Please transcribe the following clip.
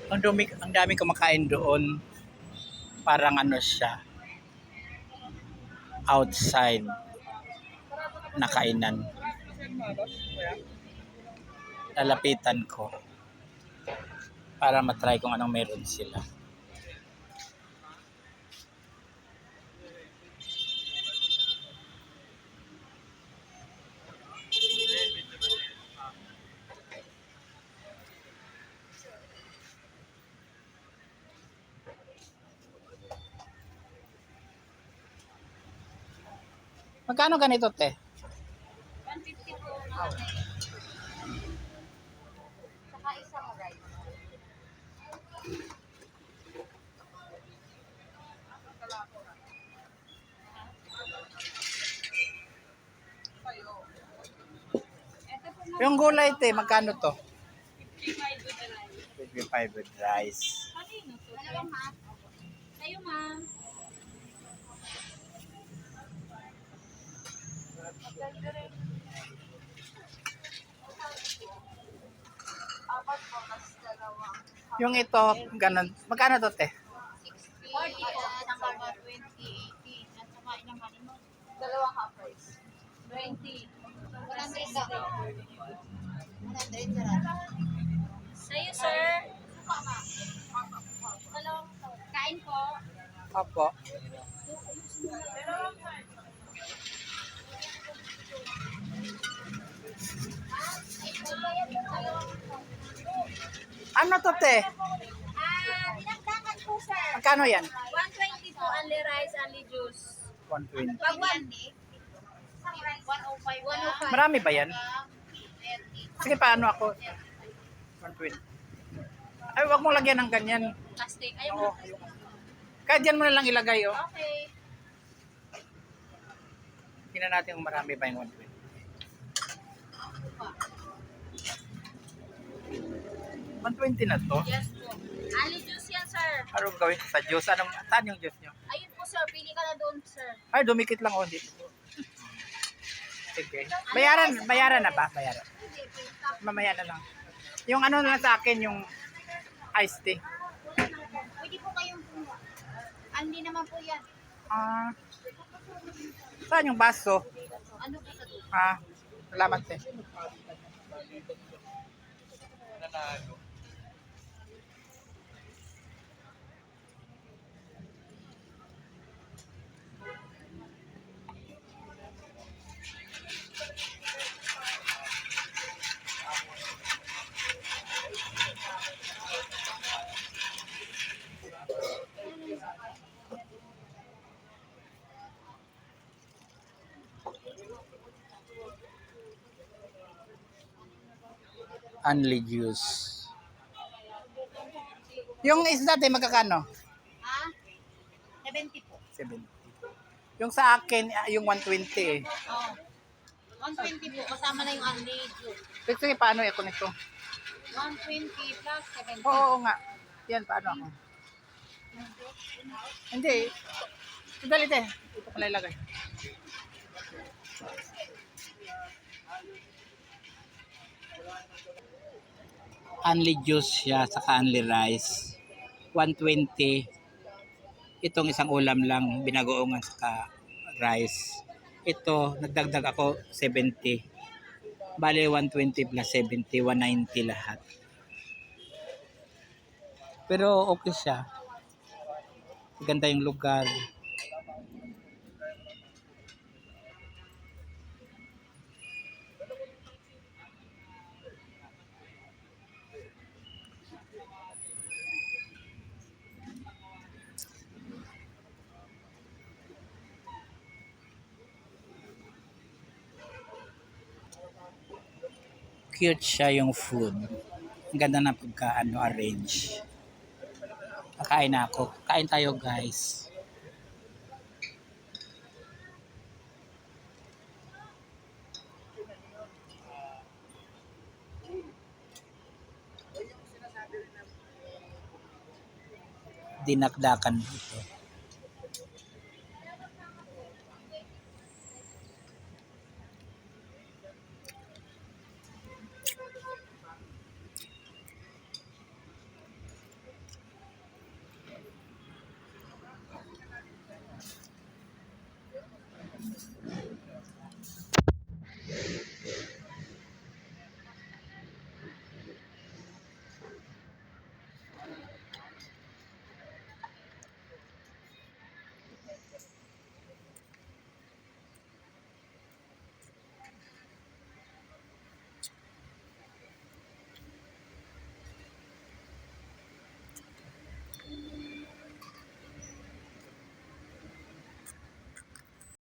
Ang dami kumakain doon. Parang ano siya, outside na kainan. Lalapitan ko para matry kung anong meron sila. Magkano ganito, te? 150 po. Saka isang rice. Yung gulay, te, magkano to? 55 with 55 with rice. rice. Kanino to? Dalawang half. Kayo, ma'am. Apat po, mas dalawa. Yung ito, ganun. Magkano to, te? 60. 40 po. Saka 20, 80. At saka ilang kanin mo? Dalawang half rice. 20. 100 ka. 100 sarap. Sa'yo, sir. Suka, ma'am. Dalawang to. Kain po. Opo. Ano to, te? Dinagdagan po, sir. Magkano yan? 120 po, only rice, only juice. 120. Pag 105. Marami ba yan? Sige, paano ako? 120. Ay, wag mong lagyan ng ganyan. Plastic. Ayaw Oo. mo. Kahit dyan mo na lang ilagay, oh. Okay. Tingnan natin kung marami ba yung 120. 120 na to. Yes po. Only juice yan, sir. Anong gawin sa juice? Saan yung juice nyo? Ayun po, sir. Pili ka na doon, sir. Ay, dumikit lang ako dito. Sige. Bayaran na ba? Bayaran. Mamaya na lang. Yung ano na lang sa akin, yung iced tea. Pwede po kayong puno. Andi naman po yan. Ah, saan yung baso? Ano po sa doon? Ah, salamat eh. Only juice. Yung isda tayo magkakano? Ha? 70 po. 70. Yung sa akin, yung 120 eh. Oh. 120 po. Kasama na yung only juice. Sige, paano ako nito? 120 plus 70. Oo nga. Yan, paano ako? Hindi. Dalit eh. Ito ko na ilagay. Only juice siya, saka only rice. 120. Itong isang ulam lang, binagoongan saka rice. Ito, nagdagdag ako 70. Bale, 120 plus 70, 190 lahat. Pero okay siya. Ganda yung lugar. Cute siya yung food. Ang ganda na pagka arrange. Kakain na ako. Kain tayo, guys. Dinakdakan dito.